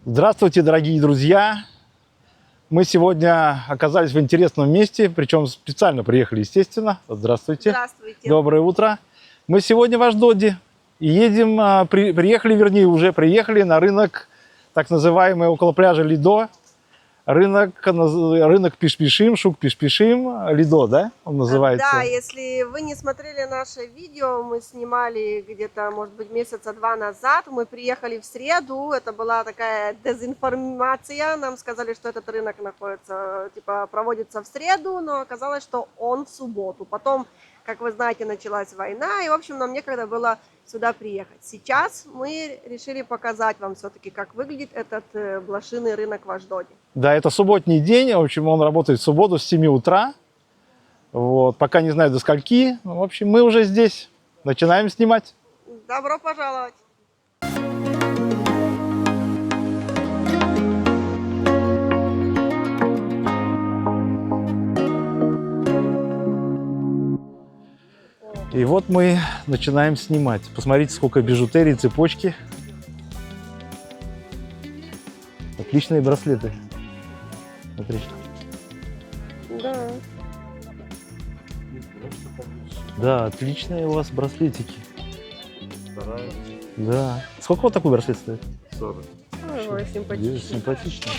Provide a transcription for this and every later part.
Здравствуйте, дорогие друзья! Мы сегодня оказались в интересном месте, причем специально приехали, естественно. Здравствуйте. Здравствуйте. Доброе утро. Мы сегодня в Ашдоде и едем, уже приехали на рынок, так называемый около пляжа Лидо. Рынок Пиш-Пишим, Шук Пиш-Пишим, Лидо, да, он называется? Да, если вы не смотрели наше видео, мы снимали где-то, может быть, месяца 2 назад. Мы приехали в среду, это была такая дезинформация. Нам сказали, что этот рынок находится, проводится в среду, но оказалось, что он в субботу. Потом, как вы знаете, началась война, и, в общем, нам некогда было сюда приехать. Сейчас мы решили показать вам все-таки, как выглядит этот блошиный рынок в Ашдоде. Да, это субботний день, в общем, он работает в субботу с 7 утра. Вот, пока не знаю до скольки. В общем, мы уже здесь. Начинаем снимать. Добро пожаловать! И вот мы начинаем снимать. Посмотрите, сколько бижутерии, цепочки. Отличные браслеты. Смотри. Да. Да, отличные у вас браслетики. Вторая, Да. Сколько вот такой браслет стоит? 40. Ой, симпатично. Симпатично.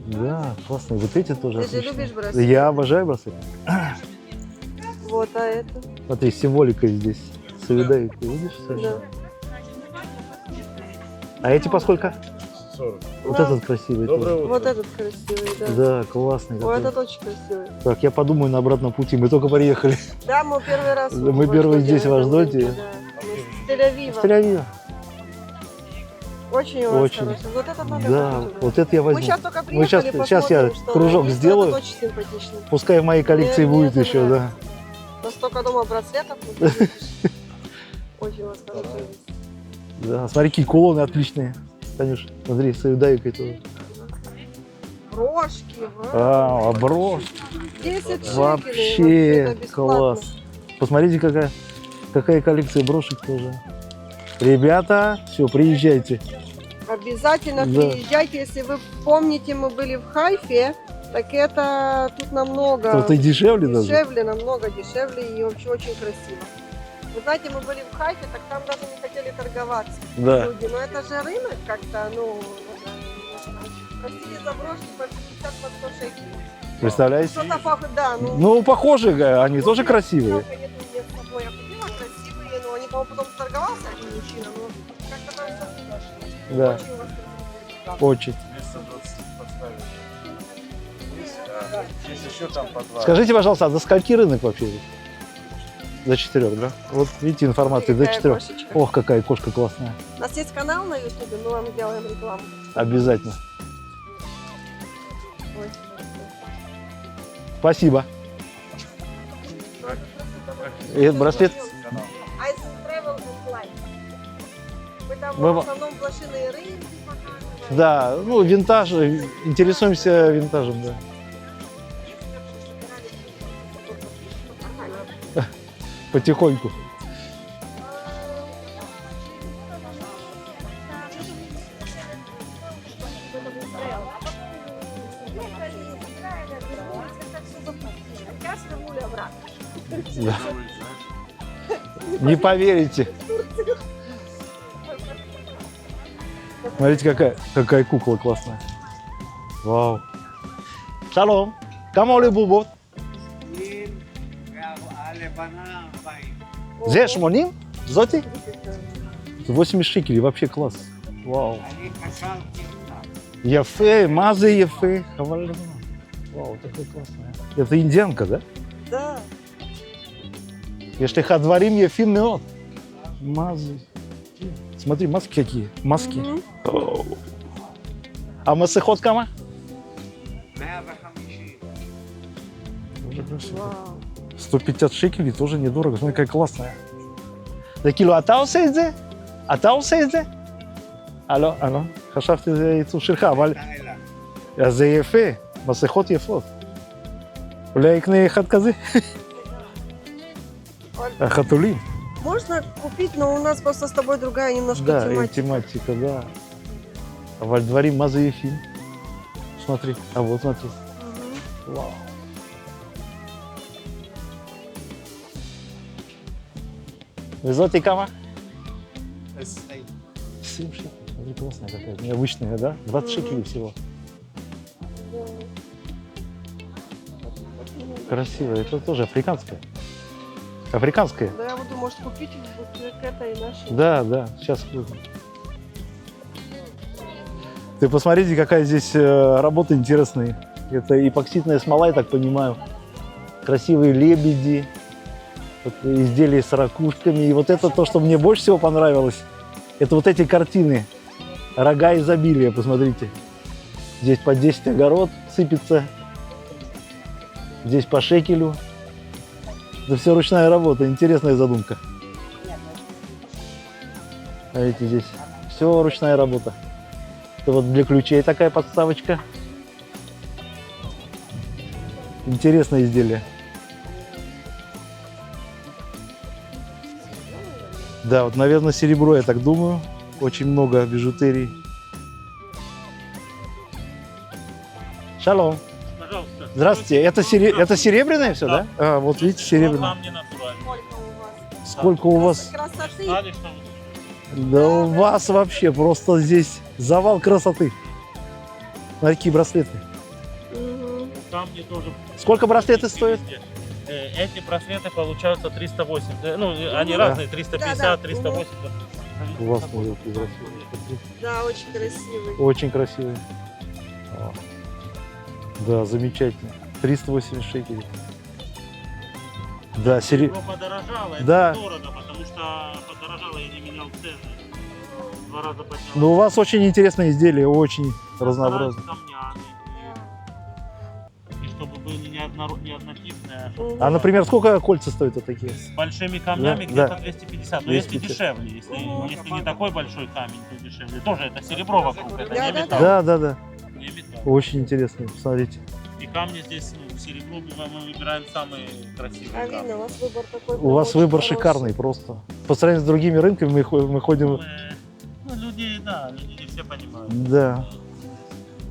Да, классные. Вот эти тоже Ты же отличные. любишь браслеты? Я обожаю браслеты. Вот, а это? Смотри, символика здесь. Совидает. Ты видишь, Саша? Да. А эти по сколько? 40. Вот Да. этот красивый. Доброе тоже. утро. Вот этот красивый, да. Да, классный. Ой, какой. этот очень красивый. Так, я подумаю на обратном пути. Мы только приехали. Да, мы первый раз. Да, мы в первые Ашдоде, здесь, в на этом Ашдоде. рынке, да. Мы с Тель-Авива. В Тель-Авиве. Очень у вас Очень. хороший. Вот этот надо Да, купить. вот это я Мы возьму. сейчас только Мы щас- приехали, щас я посмотрим, что кружок есть. сделаю. Этот очень симпатичный. Пускай в моей коллекции Мне будет это еще, да. нравится. У нас столько дома браслетов. вы видите. Очень у вас хороший. Да, смотри, какие кулоны отличные. Танюш, смотри, с Аюдайкой тоже. Брошки, А брошь. 10 шекелей. Вообще это бесплатно. класс. Посмотрите, какая коллекция брошек тоже. Ребята, все, приезжайте. Обязательно Да. приезжайте, если вы помните, мы были в Хайфе, так это тут намного Тут и дешевле даже. дешевле, намного дешевле и вообще очень красиво. Вы знаете, мы были в Хайфе, так там даже не хотели торговаться Да. люди, но это же рынок как-то, просили за брошки по 50 по 100 шекелей. Представляете? Что-то похоже, да, Ну, похоже, они тоже красивые. Жалко, нету мне с собой. Я купила красивые, но они, по-моему, потом сторговался один мужчина, но как-то там все не дошло. Да. Очень у вас красивые. Очень. Вместо 20 поставили. Есть еще там по 2. Скажите, пожалуйста, а до скольки рынок вообще? До 4, да? Вот видите информацию, до Какая 4. кошечка. Ох, какая кошка классная. У нас есть канал на Ютубе, мы вам сделаем рекламу. Обязательно. Ой. Спасибо. И этот браслет. Ice and Travel and Life. Мы там Мы- в основном блошиные рынки показываем. Да, ну, винтаж, интересуемся винтажем, да. Потихоньку. Да. Не поверите. Смотрите, какая кукла классная. Вау. Шалом. Кому ли бубот? Зе шмоним? Зоти? 80 шекелей, вообще класс. Вау. Яфе, мазы яфе. Вау, такая классная. Это индианка, да? Да. Если хадварим яфим меот. Мазы. Смотри, маски какие. Маски. Мгм. А масехот кама? 150. Вау. 150 шекелей, тоже недорого. Смотри, какая классная. זה כאילו, אתה עושה את זה? אתה עושה את זה? לא, חשבתי שזה ייצור שלך, אבל... אז זה יפה, מסכות יפות. אולי יקנה אחד כזה? החתולים. Можно купить, но у нас просто с тобой другая немножко Да, и тематика. тематика, да. А во дворе Мазаефим. Смотри, а вот смотри. Мгм. Вау. Вы знаете, кама? 7 шекелей. Смотри, классная какая, необычная, да? 20 шекелей всего. Красивая, это тоже африканская. Африканская. Да, я буду, может, купить вот к этой нашей. Да, да, сейчас. Ты посмотрите, какая здесь работа интересная. Это эпоксидная смола, я так понимаю. Красивые лебеди, вот изделия с ракушками. И вот это то, что мне больше всего понравилось. Это вот эти картины. Рога изобилия, посмотрите. Здесь по 10 огород сыпется. Здесь по шекелю. Это все ручная работа, интересная задумка. А видите, здесь все ручная работа. Это вот для ключей такая подставочка. Интересное изделие. Да, вот, наверное, серебро, я так думаю. Очень много бижутерии. Шалом. Пожалуйста. Здравствуйте. Это серебряное все, да? А, вот видите, серебряное. Камни натуральные. Сколько у вас? Сколько у вас? Красоты. Знали, что Да у вас вообще просто здесь завал красоты. Смотри, какие браслеты. Мгм. камни тоже. Сколько браслеты стоят? Эти браслеты получаются 380. Ну, они Ну, разные, 350, да. 380. У вас такие браслеты. Да, очень красивый. Очень красивые. О. Да, замечательно. 380 шекелей. Да, Серебро подорожало, это Да. дорого, потому что подорожало, я не менял цены. В 2 раза поднял. Но у вас очень интересные изделия, очень разнообразные. Камнями. И чтобы были не однотипные, а чтобы Мгм. А, например, сколько кольца стоят вот такие? с большими камнями Да, где-то да. 250. Но если 250. дешевле, если не такой большой камень, то дешевле. Тоже это серебро вокруг, это Да, не да, металл. Да, да, да. Не металл. Очень интересные, посмотрите. И камни здесь, ну, серебро мы выбираем самые красивые А камни. видно, у вас выбор такой. У вас очень выбор хороший. шикарный просто. По сравнению с другими рынками мы ходим... Ну, люди, да, люди не все понимают. Да.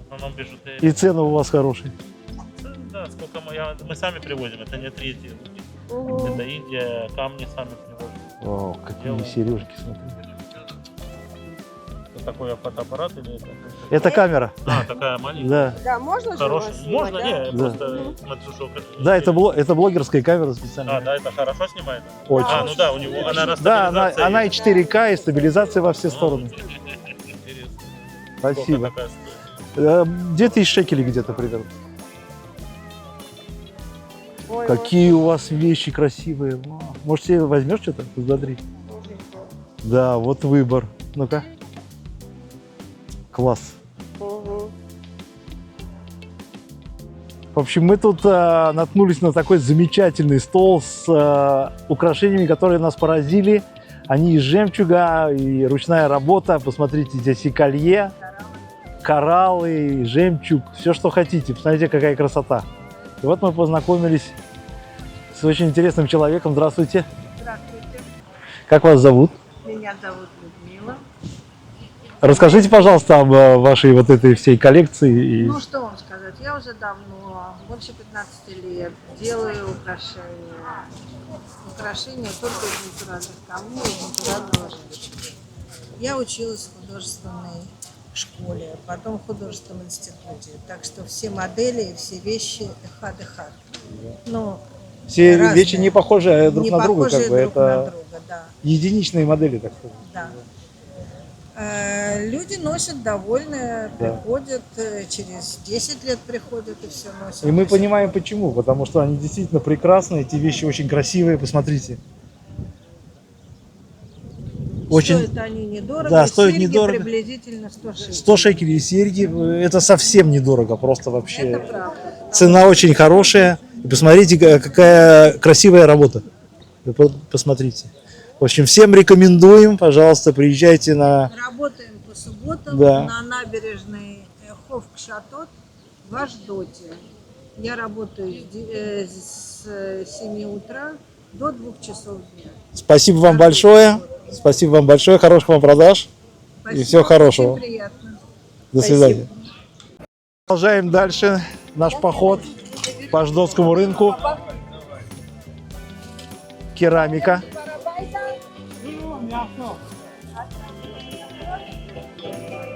В основном бижутерия. И цены у вас хорошие. Да, сколько мы сами привозим, это не третьи. Мгм. Это Индия, камни сами привозим. Вау, какие Делаем. сережки, смотри. Это такой фотоаппарат или это? Это камера. А, такая маленькая. Да. Да, можно же Хорошая. вас снимать, Можно, да? не, я Да. просто смотрю, что... Да, это блогерская камера специальная. А, да, это хорошо снимает? Очень. А, ну да, у него она Да, растабилизация она и есть. 4К, и стабилизация во все стороны. Интересно. Спасибо. Сколько такая стоит? 2000 шекелей где-то примерно. Ой, Какие у вас вещи красивые. Может, себе возьмешь что-то? Посмотри. Да, вот выбор. Ну-ка. Класс. Мгм. В общем, мы тут наткнулись на такой замечательный стол с украшениями, которые нас поразили. Они из жемчуга и ручная работа. Посмотрите, здесь и колье, кораллы, и жемчуг, все, что хотите. Посмотрите, какая красота. И вот мы познакомились с очень интересным человеком. Здравствуйте. Здравствуйте, Как вас зовут? меня зовут Людмила. Расскажите, пожалуйста, об вашей вот этой всей коллекции. И- Ну, что вам сказать, я уже давно, больше 15 лет, делаю украшения. Украшения только из натуральных камней, из натурального жемчуга. Я училась в художественной школе, потом в художественном институте. Так что все модели и все вещи эхад-эхад. Ну, Все разные. вещи не похожи друг не на друга, похожие как бы. друг на Это друга, да. единичные модели, так сказать. Да. Люди носят довольны, Да. приходят, через 10 лет приходят и все носят. И мы До сих понимаем пор. почему, потому что они действительно прекрасные, эти вещи очень красивые, посмотрите. Очень Стоят они недорого, Да, и стоят серьги недорого. приблизительно 100 шекелей. 100 шекелей и серьги, это совсем недорого, просто вообще. Это правда. Цена очень хорошая. И посмотрите, какая красивая работа. Вы посмотрите. В общем, всем рекомендуем, пожалуйста, приезжайте на... Работаем по субботам Да. на набережной Ховк-Шатот в Ашдоте. Я работаю с 7 утра до 2 часов дня. Спасибо вам большое. Спасибо вам большое. Хороших вам продаж. Спасибо, всего хорошего. Очень приятно. До свидания. Продолжаем дальше наш поход по Ждотскому рынку. Керамика.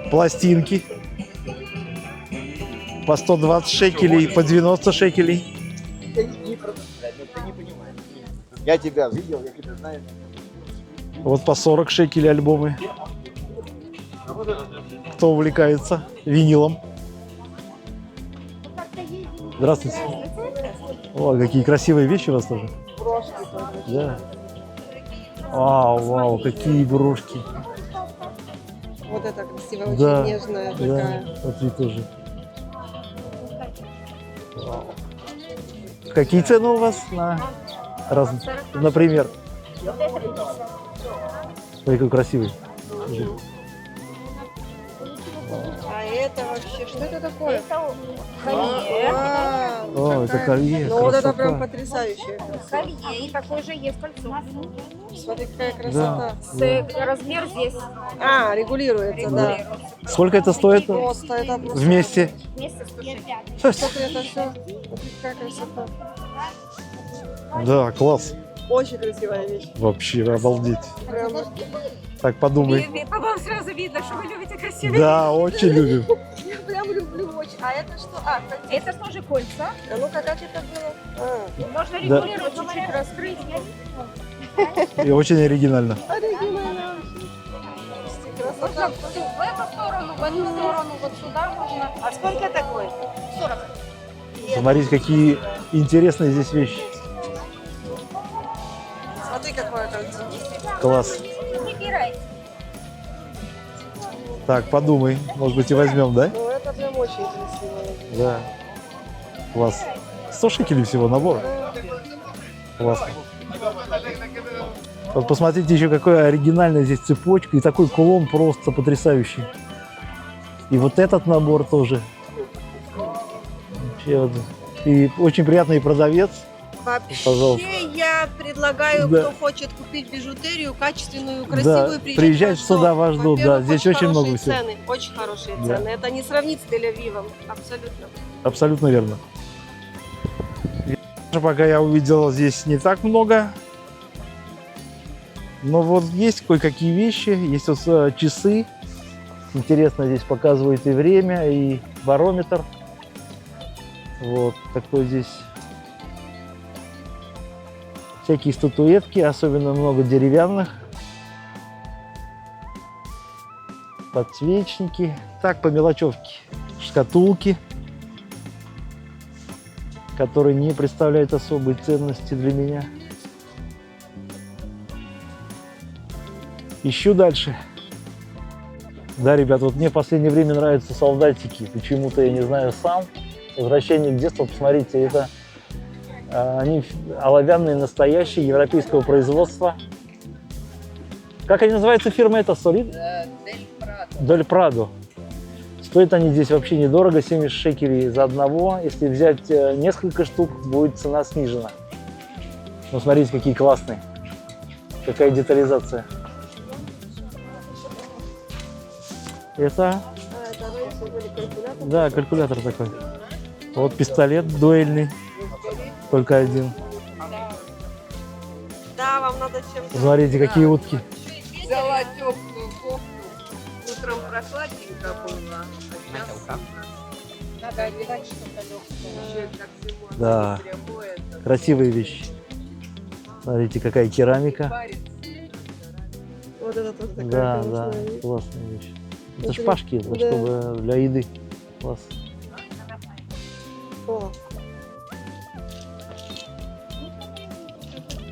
Пластинки. По 120 шекелей, по 90 шекелей. Я тебя видел, я тебя знаю. Вот по 40 шекелей альбомы. Кто увлекается винилом? Здравствуйте. О, какие красивые вещи у вас тоже. Да. Вау, какие брошки. Вот это красивая, очень Да, нежная да, такая. смотри тоже. Вау. Какие цены у вас на например? Ой, какой красивый. А это вообще, что это такое? Колье. О, это колье. Ну вот это прям красота. потрясающая красота. Колье. И такой же есть кольцо. Смотри, какая красота. Размер здесь. А, регулируется, да. Сколько это стоит Просто это просто. вместе? Вместе 106. Смотри, это все. Какая красота. Да, класс. Очень красивая вещь. Вообще, обалдеть. Прям. Так, подумай. По вам сразу видно, что вы любите красивые. Да, очень любим. Я прям люблю очень. А это что? А, Это тоже кольца. а ну-ка, как это было? А, Можно Да. регулировать, чуть-чуть раскрыть. И очень оригинально. оригинально. Красота. Можно в эту сторону, в эту сторону, вот сюда можно. А сколько такой? 40. Смотрите, какие интересные здесь вещи. Смотри, какое кольцо. Класс. Выбирайте. Так, подумай. Может быть, и возьмем, да? Ну, это прям очень красиво. Да. Класс. 100 шекелей всего набор. Классно. Вот посмотрите еще, какая оригинальная здесь цепочка. И такой кулон просто потрясающий. И вот этот набор тоже. Вообще вот. И очень приятный продавец. Вообще, Пожалуйста. я предлагаю, Да. кто хочет купить бижутерию, качественную, красивую, Да, приезжать в сюда вас ждут, Во-первых, да, здесь очень много хорошие всего. цены, очень хорошие Да. цены. Это не сравнить с Тель-Авивом, абсолютно. Абсолютно верно. Пока я увидел здесь не так много. Но вот есть кое-какие вещи. Есть вот часы. Интересно, здесь показывает и время, и барометр. Вот такой здесь. Всякие статуэтки, особенно много деревянных. Подсвечники. Так, по мелочевке. Шкатулки, которые не представляют особой ценности для меня. Ищу дальше. Да, ребят, вот мне в последнее время нравятся солдатики. Почему-то, я не знаю, сам. Возвращение к детству, посмотрите, это они оловянные, настоящие, европейского производства. Как они называются, фирма эта? Солид? Дель Прадо. Стоят они здесь вообще недорого, 70 шекелей за одного. Если взять несколько штук, будет цена снижена. Ну, смотрите, какие классные. Какая детализация. Это, А, это раньше были калькуляторы. да, калькулятор такой. Вот пистолет дуэльный, только один. Да, вам надо чем-то... Смотрите, какие утки. Взяла теплую кофту. Утром прохладненько было. Надо одевать что-то легкое. Как зимой. Да. Прямое, это Красивые вещи. Смотрите, какая керамика. парень. Вот это тоже такая Да, классная да, вещь. классная вещь. Это Это шпажки, это да. чтобы для еды. Класс. О,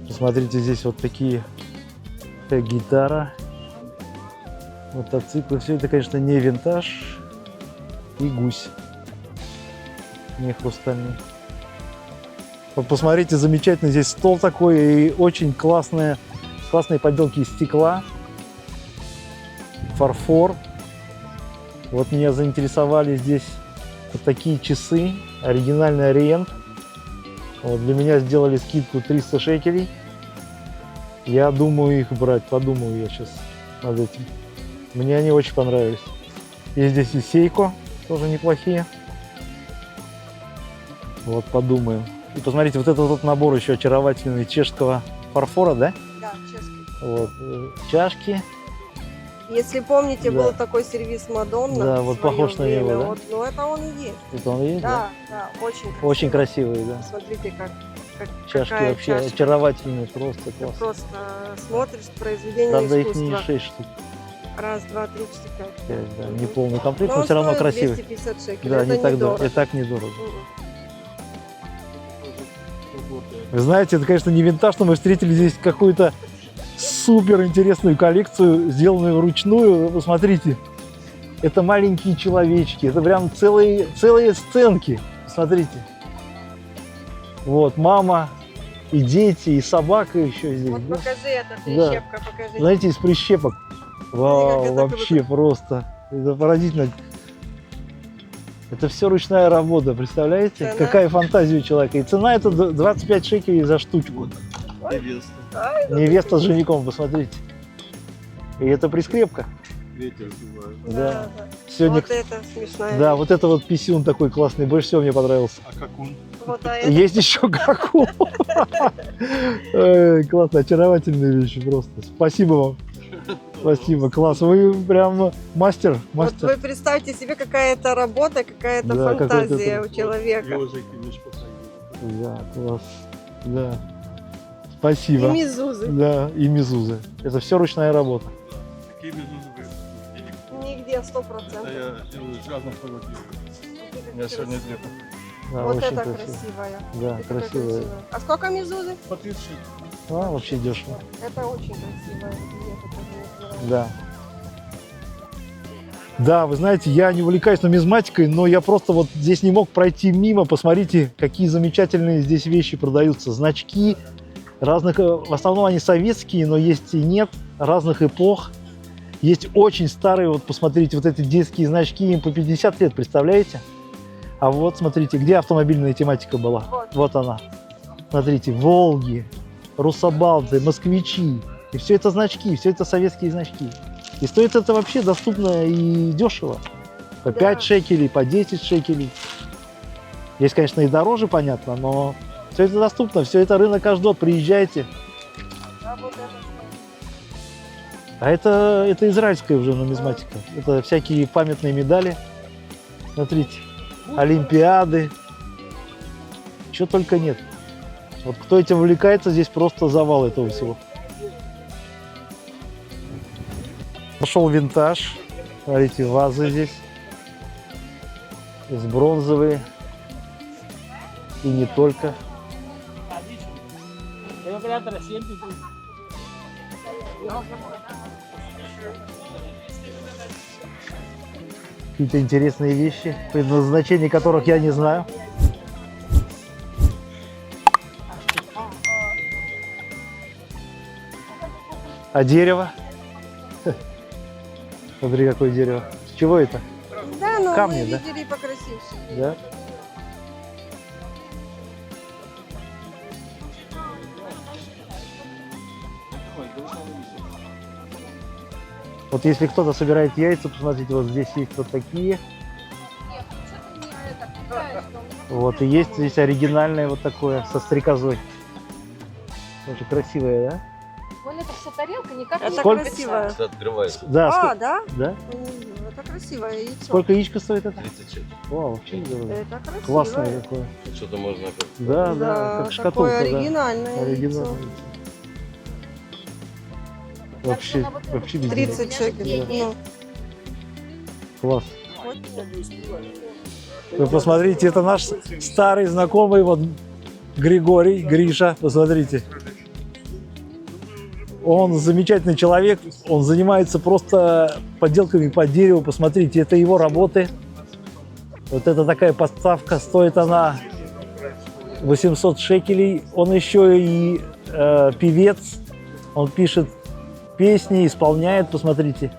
Посмотрите, здесь вот такие гитара, мотоциклы. Все это, конечно, не винтаж и гусь, не хрустальный. Вот посмотрите, замечательно, здесь стол такой и очень классные поделки из стекла, фарфор. Вот меня заинтересовали здесь вот такие часы, оригинальный Ориент. Вот для меня сделали скидку 300 шекелей. Я думаю их брать, подумаю я сейчас над этим. Мне они очень понравились. Есть здесь и Сейко, тоже неплохие. Вот подумаем. И посмотрите, вот этот вот набор еще очаровательный чешского фарфора, да? Да, чешский. Вот, чашки. Если помните, Да. был такой сервис Мадонна. Да, в вот своё похож на него, время. да? Вот, ну, это он и есть. Это он и есть, да? Да, да, очень красиво. Очень красивые, да. Смотрите, Чашки какая вообще чашка. очаровательные, просто Ты класс. просто смотришь произведение Правда, их не искусства. 6 штук. Раз, два, три, четыре, пять. 5, да. Не полный комплект, Но но он все равно стоит красивый. 250 шекелей. Да, это не так недорого. дорого. И так недорого. Мгм. Вы знаете, это, конечно, не винтаж, но мы встретили здесь какую-то супер интересную коллекцию, сделанную вручную. Вы посмотрите, это маленькие человечки, это прям целые сценки. Посмотрите. Вот, мама, и дети, и собака еще здесь. Вот да. покажи это, Да. прищепка, покажи. Знаете, из прищепок. Вау, это вообще просто. Это поразительно. Это все ручная работа, представляете? Цена? Какая фантазия у человека. И цена это 25 шекелей за штучку. Невеста с женихом, посмотрите. И это прискрепка. Ветер сдувает. Да. Да. Сегодня, Вот это смешная. да, вот это вот писюн такой классный, больше всего мне понравился. А как он? Вот, а это Есть еще каку. Ой, классно, очаровательные вещи просто. Спасибо вам. Спасибо, класс. Вы прям мастер, Вот мастер. вы представьте себе, какая-то работа, какая-то Да, фантазия какой-то у человека. Ежики, межпоходили. Да, класс. Да. И Спасибо. мизузы. Да, и мизузы. Это все ручная работа. Какие мезузы вы? Денег. Нигде 100%. Да я делаю из разных фотографий. У меня сегодня две. Да, Вот очень это красиво. красивая. Да, Это такая красивая. красивая. А сколько мизузы? По 30 А, вообще дешево. Это очень красивая. Я это тоже не знаю. Да. Да, вы знаете, я не увлекаюсь нумизматикой, но я просто вот здесь не мог пройти мимо. Посмотрите, какие замечательные здесь вещи продаются. Значки разных, в основном они советские, но есть и нет, разных эпох. Есть очень старые, вот посмотрите, вот эти детские значки, им по 50 лет, представляете? А вот, смотрите, где автомобильная тематика была? Вот. Вот она. Смотрите, Волги, Русабалты, Москвичи. И все это значки, все это советские значки. И стоит это вообще доступно и дешево. По Да. 5 шекелей, по 10 шекелей. Есть, конечно, и дороже, понятно, но все это доступно, все это рынок каждый год. Приезжайте. А вот это А это израильская уже нумизматика. Это всякие памятные медали. Смотрите, олимпиады. Чего только нет. Вот кто этим увлекается, здесь просто завал этого всего. Пошел винтаж. Смотрите, вазы здесь. Из бронзовые. И не только. Какие-то интересные вещи, предназначение которых я не знаю. А дерево? Смотри, какое дерево. С чего это? Да, но Камни, мы да? видели покрасивше. Да? Вот если кто-то собирает яйца, посмотрите, вот здесь есть вот такие. Вот, и есть здесь оригинальное вот такое, со стрекозой. Очень красивое, да? Вон это все тарелка никак Это не Сколько? красивая. Это открывается. Да, А, да? да? Это красивое яйцо. Сколько яичко стоит это? 36. Вау, вообще недорого. Это красивое. Классное такое. Что-то можно как... Да, да, Да, как такое шкатулка, да. оригинальное Оригинальное яйцо. яйцо. Вообще, вообще без 30 шекелей. Да. Ну, Класс. Вы посмотрите, это наш старый знакомый, вот Григорий, Гриша, посмотрите. Он замечательный человек, он занимается просто подделками по дереву, посмотрите, это его работы. Вот это такая подставка, стоит она 800 шекелей. Он еще и певец, он пишет песни, исполняет, посмотрите.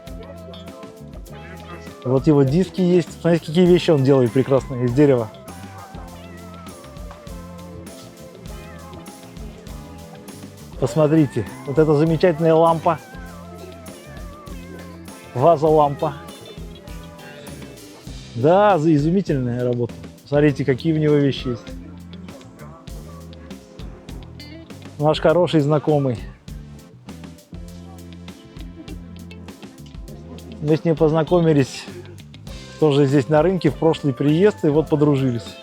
Вот его диски есть. Смотрите, какие вещи он делает прекрасные из дерева. Посмотрите, вот эта замечательная лампа. Ваза-лампа. Да, изумительная работа. Смотрите, какие у него вещи есть. Наш хороший знакомый. Мы с ним познакомились тоже здесь на рынке в прошлый приезд, и вот подружились.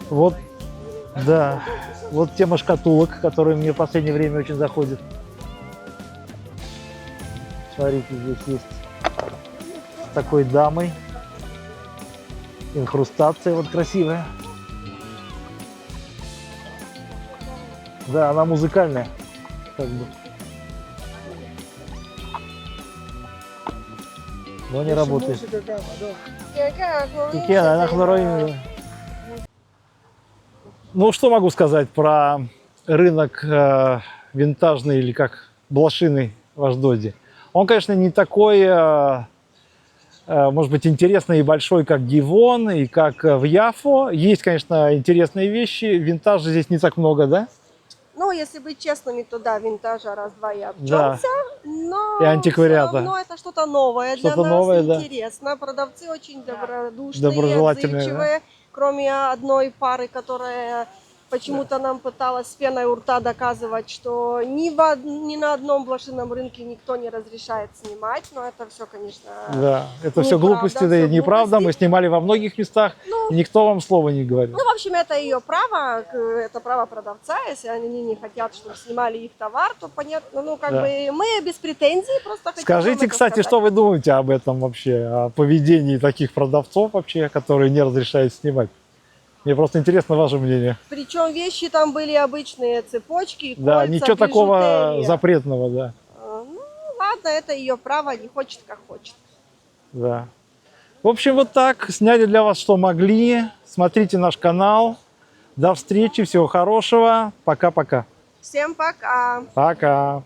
Вот, да, вот тема шкатулок, которая мне в последнее время очень заходит. Смотрите, здесь есть с такой дамой. Инхрустация вот красивая. Да, она музыкальная, как бы. Но не работает. Икеа, она хлороин. Ну, что могу сказать про рынок винтажный или как блошиный в Аждоде? Он, конечно, не такой, может быть, интересный и большой, как Гивон и как в Яфо. Есть, конечно, интересные вещи. Винтажа здесь не так много, да? Ну, если быть честными, то да, винтажа раз-два и Да. обчелся, но И антиквариата. всё равно это что-то новое для Что-то нас, новое, да. интересно. Продавцы очень добродушные, Доброжелательные, отзывчивые, кроме одной пары, которая почему-то нам пыталась с пеной у рта доказывать, что ни на одном блошином рынке никто не разрешает снимать, но это все, конечно, Да, это все неправда, глупости, да и всё неправда. глупости. Мы снимали во многих местах, Ну, и никто вам слова не говорил. Ну, в общем, это ее право, это право продавца. Если они не хотят, чтобы снимали их товар, то понятно, ну, как Да. бы мы без претензий просто хотим Скажите, вам это кстати, сказать. что вы думаете об этом вообще, о поведении таких продавцов вообще, которые не разрешают снимать? Мне просто интересно ваше мнение. Причем вещи там были обычные, цепочки, Да, кольца, ничего такого бижутерия. запретного, да. Ну, ладно, это ее право, не хочет, как хочет. Да. В общем, вот так. Сняли для вас, что могли. Смотрите наш канал. До встречи, всего хорошего. Пока-пока. Всем пока! Пока.